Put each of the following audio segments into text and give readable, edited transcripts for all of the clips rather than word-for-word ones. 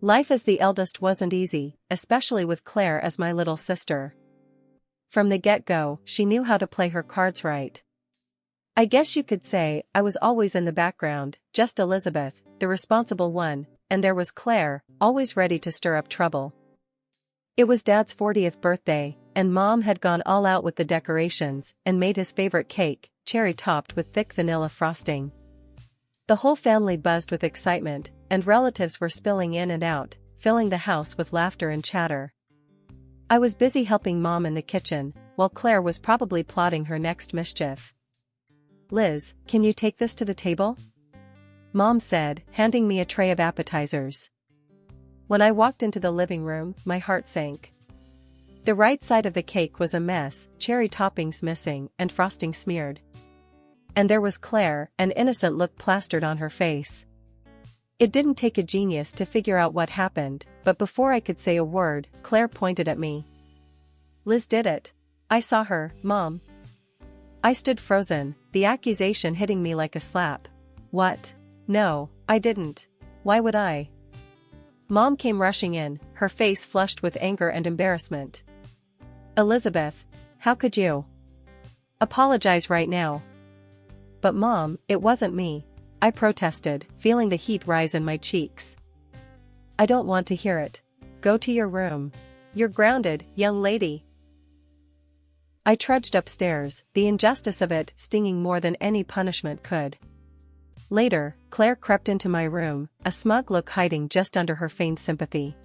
Life as the eldest wasn't easy, especially with Claire as my little sister. From the get-go, she knew how to play her cards right. I guess you could say I was always in the background, just Elizabeth, the responsible one, and there was Claire, always ready to stir up trouble. It was Dad's 40th birthday, and Mom had gone all out with the decorations and made his favorite cake, cherry-topped with thick vanilla frosting. The whole family buzzed with excitement, and relatives were spilling in and out, filling the house with laughter and chatter. I was busy helping Mom in the kitchen, while Claire was probably plotting her next mischief. "Liz, can you take this to the table?" Mom said, handing me a tray of appetizers. When I walked into the living room, my heart sank. The right side of the cake was a mess, cherry toppings missing and frosting smeared. And there was Claire, an innocent look plastered on her face. It didn't take a genius to figure out what happened, but before I could say a word, Claire pointed at me. "Liz did it. I saw her, Mom." I stood frozen, the accusation hitting me like a slap. "What? No, I didn't. Why would I?" Mom came rushing in, her face flushed with anger and embarrassment. "Elizabeth, how could you? Apologize right now." "But Mom, it wasn't me," I protested, feeling the heat rise in my cheeks. "I don't want to hear it. Go to your room. You're grounded, young lady." I trudged upstairs, the injustice of it stinging more than any punishment could. Later, Claire crept into my room, a smug look hiding just under her feigned sympathy.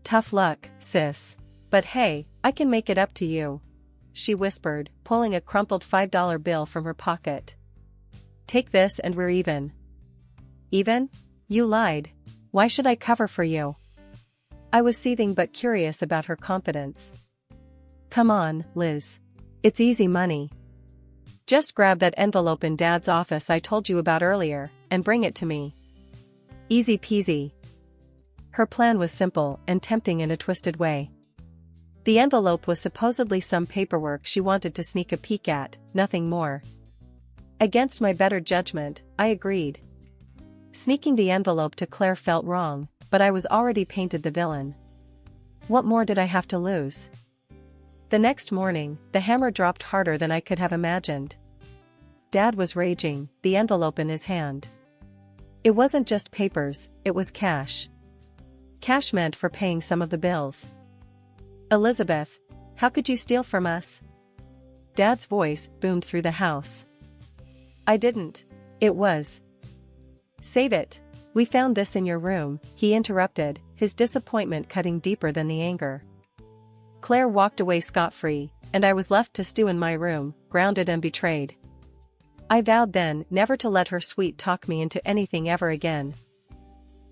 "Tough luck, sis. But hey, I can make it up to you," she whispered, pulling a crumpled $5 bill from her pocket. "Take this and we're even." "Even? You lied. Why should I cover for you?" I was seething but curious about her confidence. "Come on, Liz. It's easy money. Just grab that envelope in Dad's office I told you about earlier, and bring it to me. Easy peasy." Her plan was simple and tempting in a twisted way. The envelope was supposedly some paperwork she wanted to sneak a peek at, nothing more. Against my better judgment, I agreed. Sneaking the envelope to Claire felt wrong, but I was already painted the villain. What more did I have to lose? The next morning, the hammer dropped harder than I could have imagined. Dad was raging, the envelope in his hand. It wasn't just papers, it was cash. Cash meant for paying some of the bills. "Elizabeth, how could you steal from us?" Dad's voice boomed through the house. "I didn't. It was." "Save it. We found this in your room," he interrupted, his disappointment cutting deeper than the anger. Claire walked away scot-free, and I was left to stew in my room, grounded and betrayed. I vowed then never to let her sweet-talk me into anything ever again.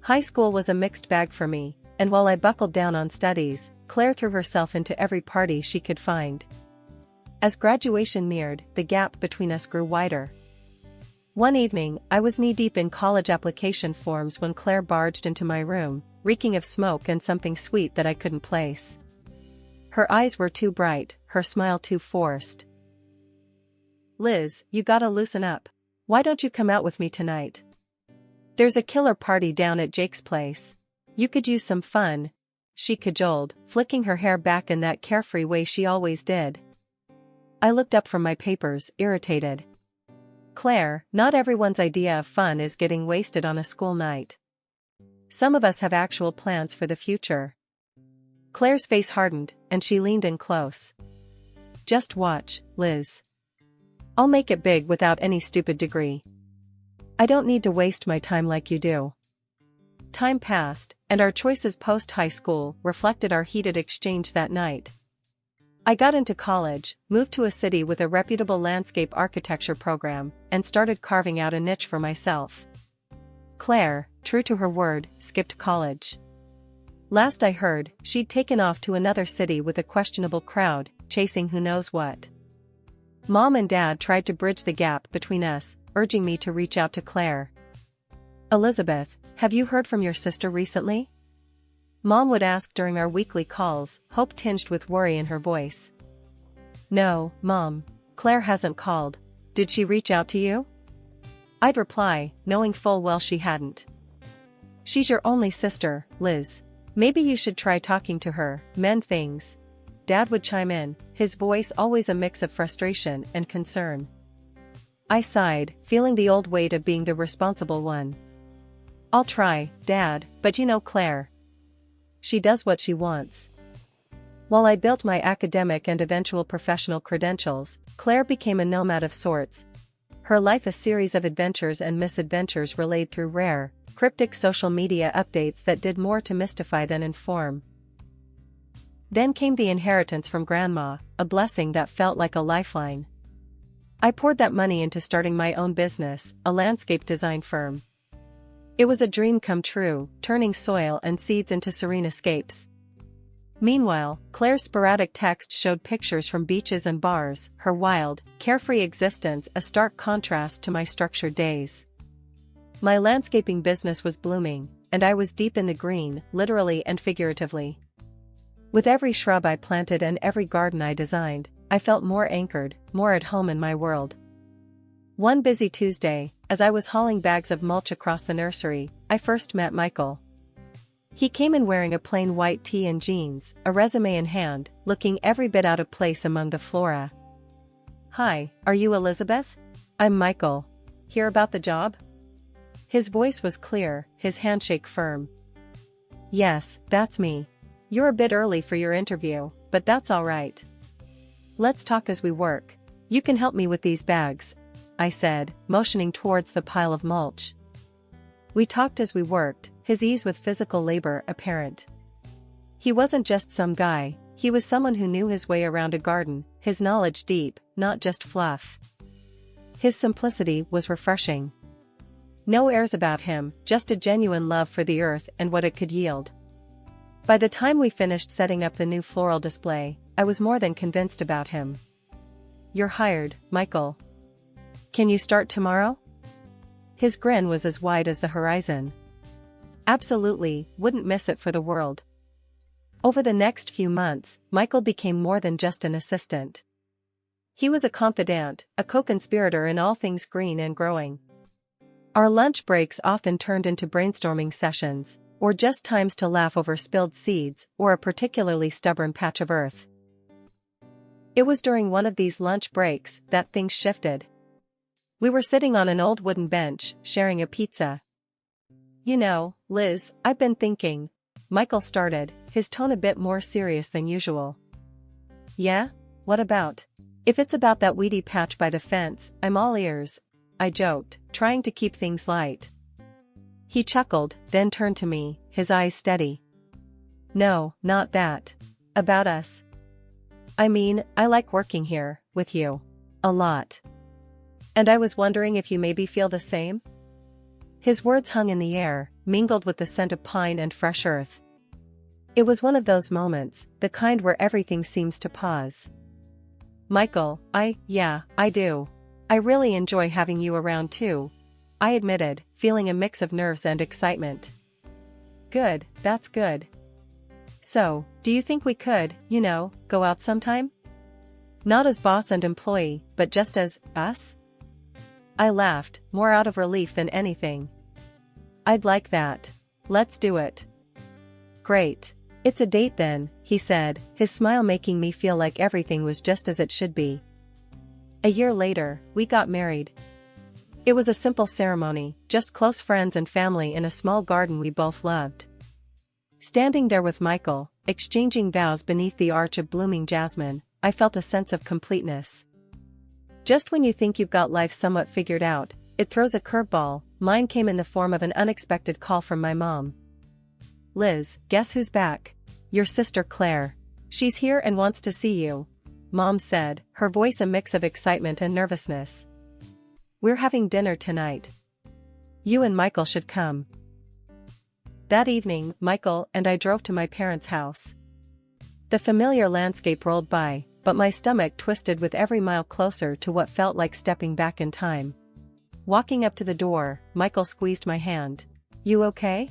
High school was a mixed bag for me, and while I buckled down on studies, Claire threw herself into every party she could find. As graduation neared, the gap between us grew wider. One evening, I was knee-deep in college application forms when Claire barged into my room, reeking of smoke and something sweet that I couldn't place. Her eyes were too bright, her smile too forced. "Liz, you gotta loosen up. Why don't you come out with me tonight? There's a killer party down at Jake's place. You could use some fun," she cajoled, flicking her hair back in that carefree way she always did. I looked up from my papers, irritated. "Claire, not everyone's idea of fun is getting wasted on a school night. Some of us have actual plans for the future." Claire's face hardened, and she leaned in close. "Just watch, Liz. I'll make it big without any stupid degree. I don't need to waste my time like you do." Time passed, and our choices post-high school reflected our heated exchange that night. I got into college, moved to a city with a reputable landscape architecture program, and started carving out a niche for myself. Claire, true to her word, skipped college. Last I heard, she'd taken off to another city with a questionable crowd, chasing who knows what. Mom and Dad tried to bridge the gap between us, urging me to reach out to Claire. "Elizabeth, have you heard from your sister recently?" Mom would ask during our weekly calls, hope tinged with worry in her voice. "No, Mom. Claire hasn't called. Did she reach out to you?" I'd reply, knowing full well she hadn't. She's your only sister, Liz. Maybe you should try talking to her, mend things. Dad would chime in, his voice always a mix of frustration and concern. I sighed, feeling the old weight of being the responsible one. I'll try, Dad, but you know Claire. She does what she wants. While I built my academic and eventual professional credentials, Claire became a nomad of sorts. Her life a series of adventures and misadventures relayed through rare, cryptic social media updates that did more to mystify than inform. Then came the inheritance from Grandma, a blessing that felt like a lifeline. I poured that money into starting my own business, a landscape design firm. It was a dream come true, turning soil and seeds into serene escapes. Meanwhile, Claire's sporadic texts showed pictures from beaches and bars, her wild, carefree existence a stark contrast to my structured days. My landscaping business was blooming, and I was deep in the green, literally and figuratively. With every shrub I planted and every garden I designed, I felt more anchored, more at home in my world. One busy Tuesday, as I was hauling bags of mulch across the nursery, I first met Michael. He came in wearing a plain white tee and jeans, a resume in hand, looking every bit out of place among the flora. "Hi, are you Elizabeth? I'm Michael. Hear about the job?" His voice was clear, his handshake firm. "Yes, that's me. You're a bit early for your interview, but that's all right. Let's talk as we work. You can help me with these bags," I said, motioning towards the pile of mulch. We talked as we worked, his ease with physical labor apparent. He wasn't just some guy, he was someone who knew his way around a garden, his knowledge deep, not just fluff. His simplicity was refreshing. No airs about him, just a genuine love for the earth and what it could yield. By the time we finished setting up the new floral display, I was more than convinced about him. "You're hired, Michael. Can you start tomorrow?" His grin was as wide as the horizon. "Absolutely, wouldn't miss it for the world." Over the next few months, Michael became more than just an assistant. He was a confidant, a co-conspirator in all things green and growing. Our lunch breaks often turned into brainstorming sessions, or just times to laugh over spilled seeds or a particularly stubborn patch of earth. It was during one of these lunch breaks that things shifted. We were sitting on an old wooden bench, sharing a pizza. "You know, Liz, I've been thinking," Michael started, his tone a bit more serious than usual. "Yeah? What about?" "If it's about that weedy patch by the fence, I'm all ears," I joked, trying to keep things light. He chuckled, then turned to me, his eyes steady. "No, not that. About us. I mean, I like working here, with you. A lot. And I was wondering if you maybe feel the same?" His words hung in the air, mingled with the scent of pine and fresh earth. It was one of those moments, the kind where everything seems to pause. "Michael, yeah, I do. I really enjoy having you around too," I admitted, feeling a mix of nerves and excitement. "Good, that's good. So, do you think we could, go out sometime? Not as boss and employee, but just as us?" I laughed, more out of relief than anything. "I'd like that. Let's do it." "Great. It's a date then," he said, his smile making me feel like everything was just as it should be. A year later, we got married. It was a simple ceremony, just close friends and family in a small garden we both loved. Standing there with Michael, exchanging vows beneath the arch of blooming jasmine, I felt a sense of completeness. Just when you think you've got life somewhat figured out, it throws a curveball. Mine came in the form of an unexpected call from my mom. "Liz, guess who's back? Your sister Claire. She's here and wants to see you," Mom said, her voice a mix of excitement and nervousness. "We're having dinner tonight. You and Michael should come." That evening, Michael and I drove to my parents' house. The familiar landscape rolled by, but my stomach twisted with every mile closer to what felt like stepping back in time. Walking up to the door, Michael squeezed my hand. "You okay?"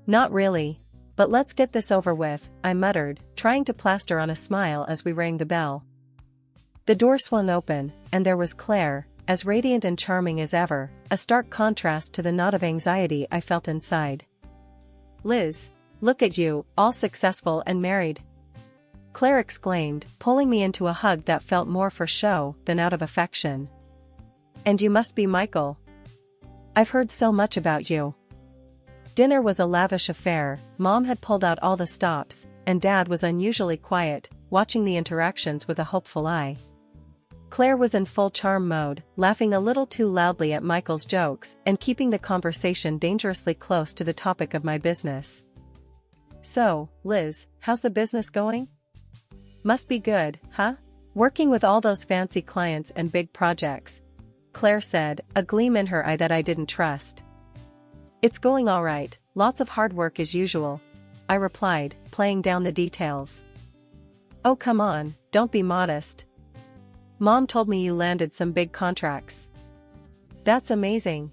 "Not really. But let's get this over with," I muttered, trying to plaster on a smile as we rang the bell. The door swung open, and there was Claire, as radiant and charming as ever, a stark contrast to the knot of anxiety I felt inside. Liz, look at you, all successful and married," Claire exclaimed, pulling me into a hug that felt more for show than out of affection. "And you must be Michael. I've heard so much about you." Dinner was a lavish affair. Mom had pulled out all the stops, and Dad was unusually quiet, watching the interactions with a hopeful eye. Claire was in full charm mode, laughing a little too loudly at Michael's jokes and keeping the conversation dangerously close to the topic of my business. "So, Liz, how's the business going? Must be good, huh? Working with all those fancy clients and big projects," Claire said, a gleam in her eye that I didn't trust. "It's going all right, lots of hard work as usual," I replied, playing down the details. "Oh come on, don't be modest. Mom told me you landed some big contracts." "That's amazing.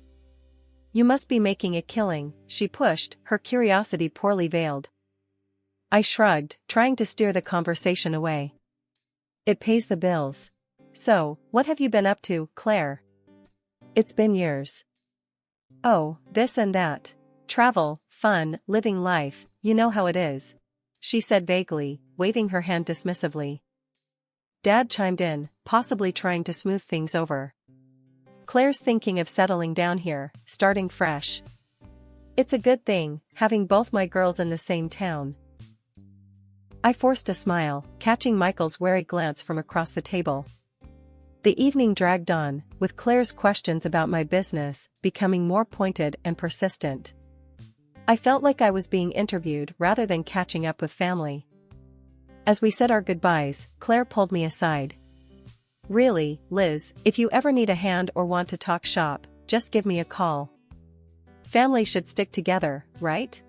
You must be making a killing," she pushed, her curiosity poorly veiled. I shrugged, trying to steer the conversation away. "It pays the bills. So, what have you been up to, Claire?" "It's been years." "Oh, this and that. Travel, fun, living life, you know how it is," she said vaguely, waving her hand dismissively. Dad chimed in, possibly trying to smooth things over. "Claire's thinking of settling down here, starting fresh. It's a good thing, having both my girls in the same town." I forced a smile, catching Michael's wary glance from across the table. The evening dragged on, with Claire's questions about my business becoming more pointed and persistent. I felt like I was being interviewed rather than catching up with family. As we said our goodbyes, Claire pulled me aside. "Really, Liz, if you ever need a hand or want to talk shop, just give me a call. Family should stick together, right?"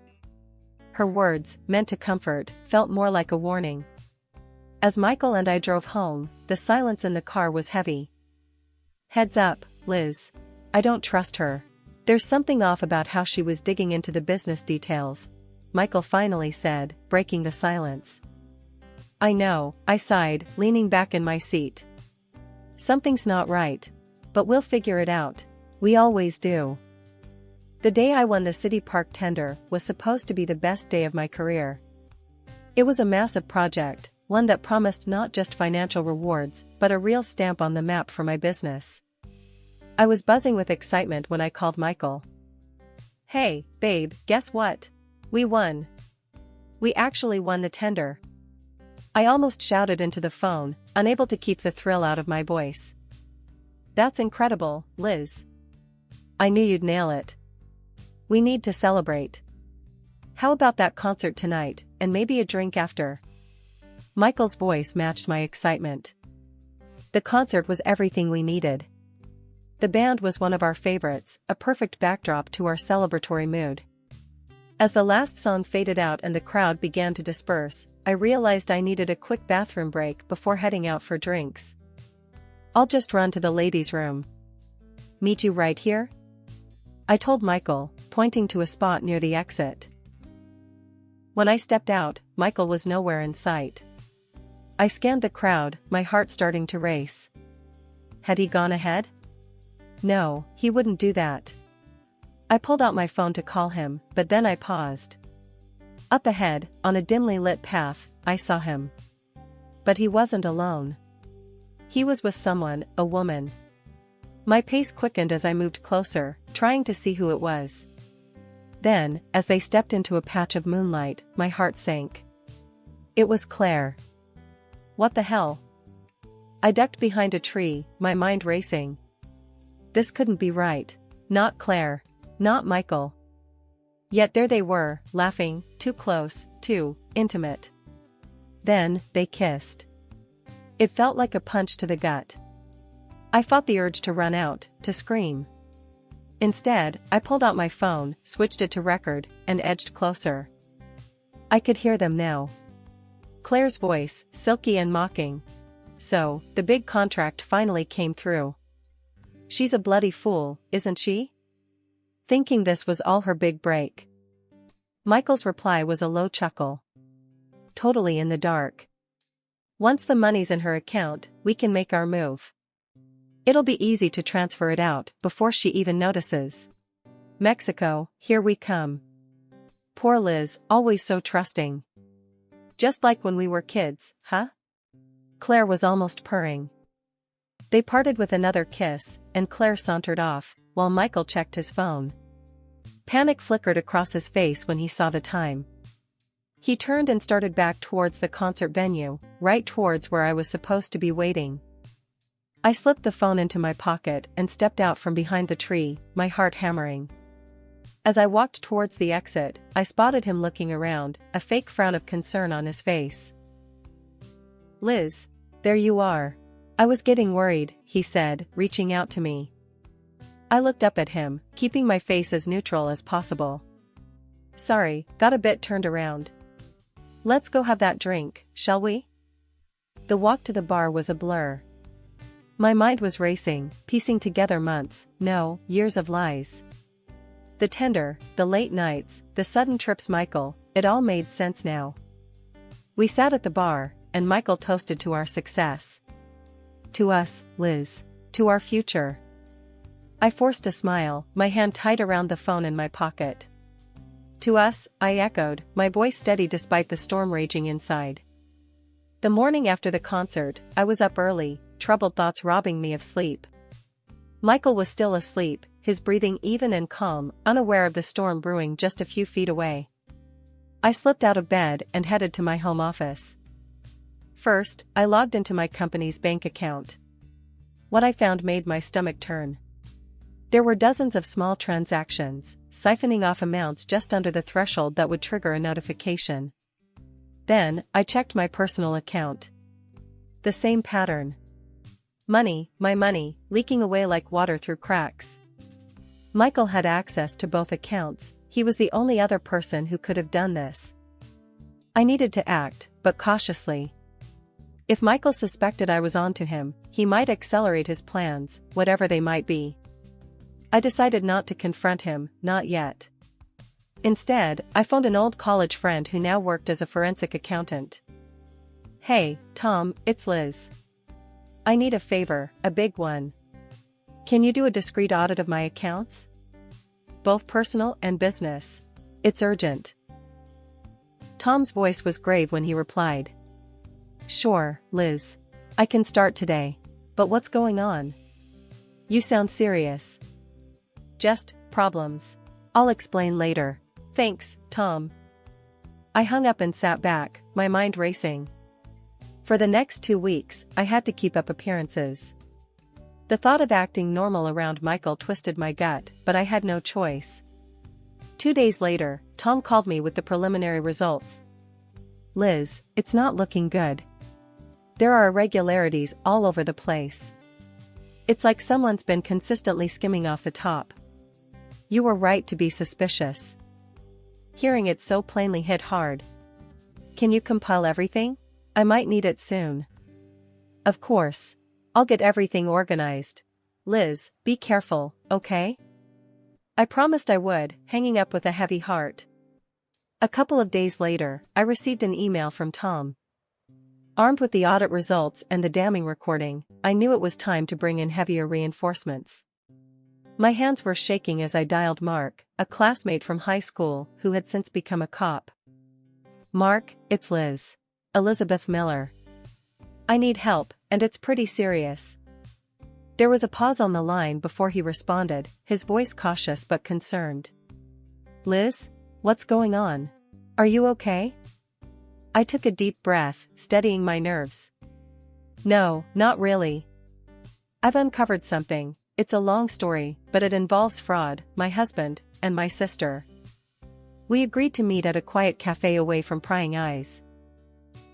Her words, meant to comfort, felt more like a warning. As Michael and I drove home, the silence in the car was heavy. "Heads up, Liz. I don't trust her. There's something off about how she was digging into the business details," Michael finally said, breaking the silence. "I know," I sighed, leaning back in my seat. "Something's not right. But we'll figure it out. We always do." The day I won the City Park tender was supposed to be the best day of my career. It was a massive project, one that promised not just financial rewards but a real stamp on the map for my business. I was buzzing with excitement when I called Michael. "Hey, babe, guess what? We won. We actually won the tender." I almost shouted into the phone, unable to keep the thrill out of my voice. "That's incredible, Liz. I knew you'd nail it. We need to celebrate. How about that concert tonight, and maybe a drink after?" Michael's voice matched my excitement. The concert was everything we needed. The band was one of our favorites, a perfect backdrop to our celebratory mood. As the last song faded out and the crowd began to disperse, I realized I needed a quick bathroom break before heading out for drinks. "I'll just run to the ladies' room. Meet you right here?" I told Michael, pointing to a spot near the exit. When I stepped out, Michael was nowhere in sight. I scanned the crowd, my heart starting to race. Had he gone ahead? No, he wouldn't do that. I pulled out my phone to call him, but then I paused. Up ahead, on a dimly lit path, I saw him. But he wasn't alone. He was with someone, a woman. My pace quickened as I moved closer, trying to see who it was. Then, as they stepped into a patch of moonlight, my heart sank. It was Claire. What the hell? I ducked behind a tree, my mind racing. This couldn't be right. Not Claire. Not Michael. Yet there they were, laughing, too close, too intimate. Then, they kissed. It felt like a punch to the gut. I fought the urge to run out, to scream. Instead, I pulled out my phone, switched it to record, and edged closer. I could hear them now. Claire's voice, silky and mocking. So, the big contract finally came through. She's a bloody fool, isn't she? Thinking this was all her big break. Michael's reply was a low chuckle. Totally in the dark. Once the money's in her account, we can make our move. It'll be easy to transfer it out before she even notices. Mexico, here we come. Poor Liz, always so trusting. Just like when we were kids, huh? Claire was almost purring. They parted with another kiss, and Claire sauntered off, while Michael checked his phone. Panic flickered across his face when he saw the time. He turned and started back towards the concert venue, right towards where I was supposed to be waiting. I slipped the phone into my pocket and stepped out from behind the tree, my heart hammering. As I walked towards the exit, I spotted him looking around, a fake frown of concern on his face. "Liz, there you are. I was getting worried," he said, reaching out to me. I looked up at him, keeping my face as neutral as possible. "Sorry, got a bit turned around. Let's go have that drink, shall we?" The walk to the bar was a blur. My mind was racing, piecing together months, no, years of lies. The tender, the late nights, the sudden trips Michael, it all made sense now. We sat at the bar, and Michael toasted to our success. To us, Liz. To our future. I forced a smile, my hand tight around the phone in my pocket. To us, I echoed, my voice steady despite the storm raging inside. The morning after the concert, I was up early, troubled thoughts robbing me of sleep. Michael was still asleep, his breathing even and calm, unaware of the storm brewing just a few feet away. I slipped out of bed and headed to my home office. First, I logged into my company's bank account. What I found made my stomach turn. There were dozens of small transactions, siphoning off amounts just under the threshold that would trigger a notification. Then, I checked my personal account. The same pattern. Money, my money, leaking away like water through cracks. Michael had access to both accounts, he was the only other person who could have done this. I needed to act, but cautiously. If Michael suspected I was onto him, he might accelerate his plans, whatever they might be. I decided not to confront him, not yet. Instead, I phoned an old college friend who now worked as a forensic accountant. "Hey, Tom, it's Liz. I need a favor, a big one. Can you do a discreet audit of my accounts? Both personal and business. It's urgent." Tom's voice was grave when he replied. "Sure, Liz. I can start today. But what's going on? You sound serious." "Just problems. I'll explain later. Thanks, Tom." I hung up and sat back, my mind racing. For the next 2 weeks, I had to keep up appearances. The thought of acting normal around Michael twisted my gut, but I had no choice. 2 days later, Tom called me with the preliminary results. "Liz, it's not looking good. There are irregularities all over the place. It's like someone's been consistently skimming off the top. You were right to be suspicious." Hearing it so plainly hit hard. "Can you compile everything? I might need it soon." "Of course. I'll get everything organized. Liz, be careful, okay?" I promised I would, hanging up with a heavy heart. A couple of days later, I received an email from Tom. Armed with the audit results and the damning recording, I knew it was time to bring in heavier reinforcements. My hands were shaking as I dialed Mark, a classmate from high school who had since become a cop. "Mark, it's Liz. Elizabeth Miller. I need help, and it's pretty serious." There was a pause on the line before he responded, his voice cautious but concerned. "Liz? What's going on? Are you okay?" I took a deep breath, steadying my nerves. "No, not really. I've uncovered something. It's a long story, but it involves fraud, my husband, and my sister. We agreed to meet at a quiet cafe away from prying eyes."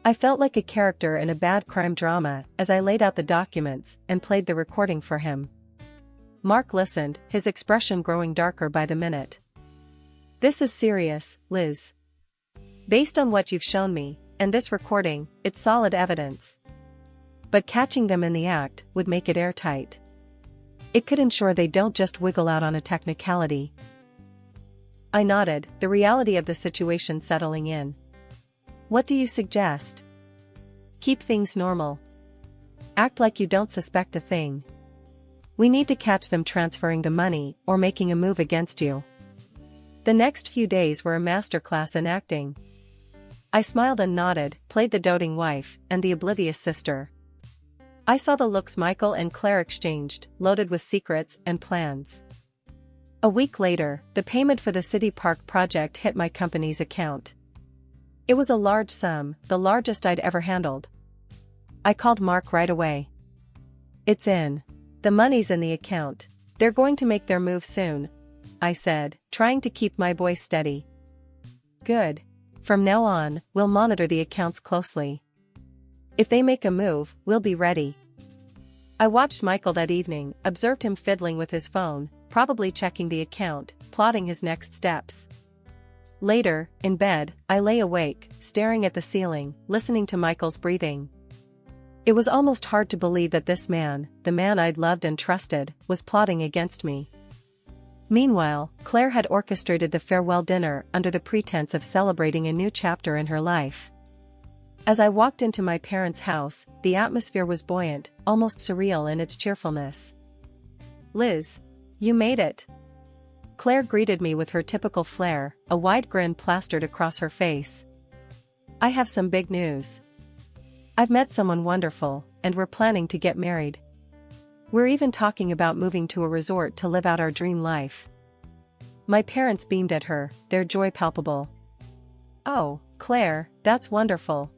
I felt like a character in a bad crime drama as I laid out the documents and played the recording for him. Mark listened, his expression growing darker by the minute. "This is serious, Liz. Based on what you've shown me, and this recording, it's solid evidence. But catching them in the act would make it airtight. It could ensure they don't just wiggle out on a technicality." I nodded, the reality of the situation settling in. "What do you suggest?" "Keep things normal. Act like you don't suspect a thing. We need to catch them transferring the money or making a move against you. The next few days were a masterclass in acting. I smiled and nodded, played the doting wife, and the oblivious sister. I saw the looks Michael and Claire exchanged, loaded with secrets and plans. A week later, the payment for the City Park project hit my company's account. It was a large sum, the largest I'd ever handled. I called Mark right away. "It's in. The money's in the account. They're going to make their move soon," I said, trying to keep my voice steady. "Good. From now on, we'll monitor the accounts closely. If they make a move, we'll be ready." I watched Michael that evening, observed him fiddling with his phone, probably checking the account, plotting his next steps. Later, in bed, I lay awake, staring at the ceiling, listening to Michael's breathing. It was almost hard to believe that this man, the man I'd loved and trusted, was plotting against me. Meanwhile, Claire had orchestrated the farewell dinner under the pretense of celebrating a new chapter in her life. As I walked into my parents' house, the atmosphere was buoyant, almost surreal in its cheerfulness. "Liz, you made it." Claire greeted me with her typical flair, a wide grin plastered across her face. "I have some big news. I've met someone wonderful, and we're planning to get married. We're even talking about moving to a resort to live out our dream life." My parents beamed at her, their joy palpable. "Oh, Claire, that's wonderful.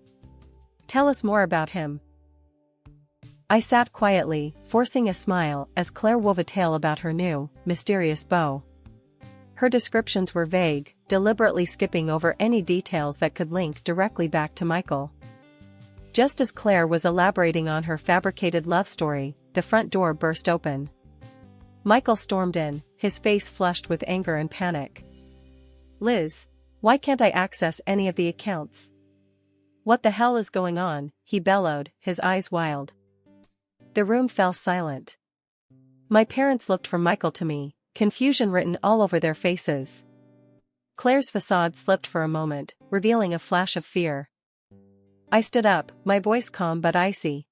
Tell us more about him." I sat quietly, forcing a smile as Claire wove a tale about her new, mysterious beau. Her descriptions were vague, deliberately skipping over any details that could link directly back to Michael. Just as Claire was elaborating on her fabricated love story, the front door burst open. Michael stormed in, his face flushed with anger and panic. "Liz, why can't I access any of the accounts? What the hell is going on?" he bellowed, his eyes wild. The room fell silent. My parents looked from Michael to me, confusion written all over their faces. Claire's facade slipped for a moment, revealing a flash of fear. I stood up, my voice calm but icy.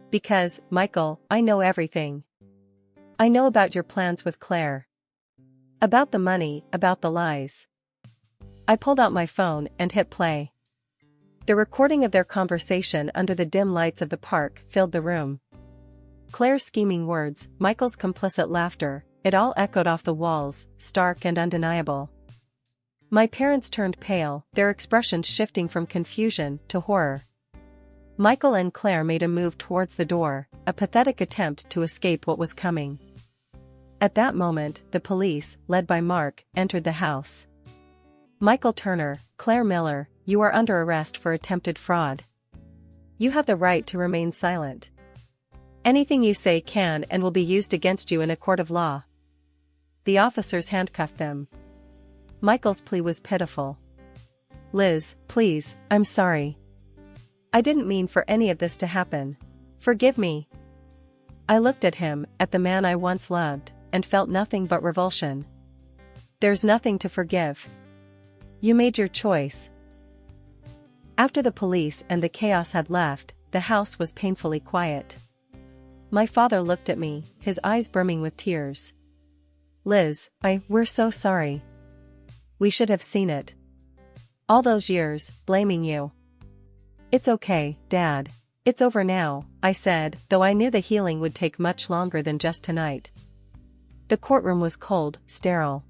"Because, Michael, I know everything. I know about your plans with Claire. About the money, about the lies." I pulled out my phone and hit play. The recording of their conversation under the dim lights of the park filled the room. Claire's scheming words, Michael's complicit laughter, it all echoed off the walls, stark and undeniable. My parents turned pale, their expressions shifting from confusion to horror. Michael and Claire made a move towards the door, a pathetic attempt to escape what was coming. At that moment, the police, led by Mark, entered the house. "Michael Turner, Claire Miller, you are under arrest for attempted fraud. You have the right to remain silent. Anything you say can and will be used against you in a court of law." The officers handcuffed them. Michael's plea was pitiful. "Liz, please, I'm sorry. I didn't mean for any of this to happen. Forgive me." I looked at him, at the man I once loved, and felt nothing but revulsion. "There's nothing to forgive. You made your choice." After the police and the chaos had left, the house was painfully quiet. My father looked at me, his eyes brimming with tears. "Liz, we're so sorry. We should have seen it. All those years, blaming you." "It's okay, Dad. It's over now," I said, though I knew the healing would take much longer than just tonight. The courtroom was cold, sterile.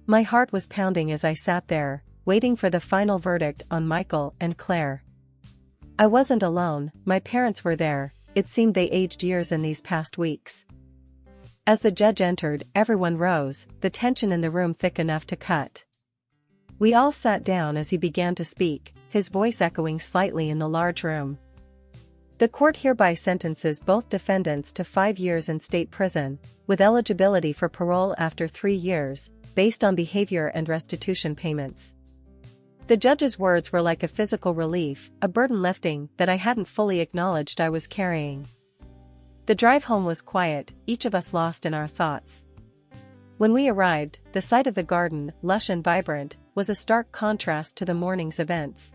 My heart was pounding as I sat there, waiting for the final verdict on Michael and Claire. I wasn't alone, my parents were there, it seemed they aged years in these past weeks. As the judge entered, everyone rose, the tension in the room thick enough to cut. We all sat down as he began to speak, his voice echoing slightly in the large room. "The court hereby sentences both defendants to 5 years in state prison, with eligibility for parole after 3 years, based on behavior and restitution payments." The judge's words were like a physical relief, a burden lifting that I hadn't fully acknowledged I was carrying. The drive home was quiet, each of us lost in our thoughts. When we arrived, the sight of the garden, lush and vibrant, was a stark contrast to the morning's events.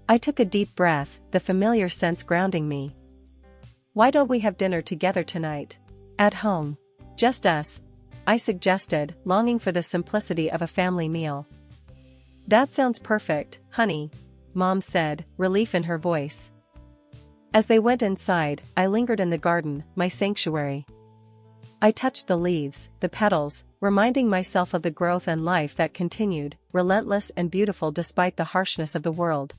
I took a deep breath, the familiar sense grounding me. "Why don't we have dinner together tonight? At home. Just us?" I suggested, longing for the simplicity of a family meal. That sounds perfect, honey, Mom said, relief in her voice. As they went inside, I lingered in the garden, my sanctuary. I touched the leaves, the petals, reminding myself of the growth and life that continued, relentless and beautiful despite the harshness of the world.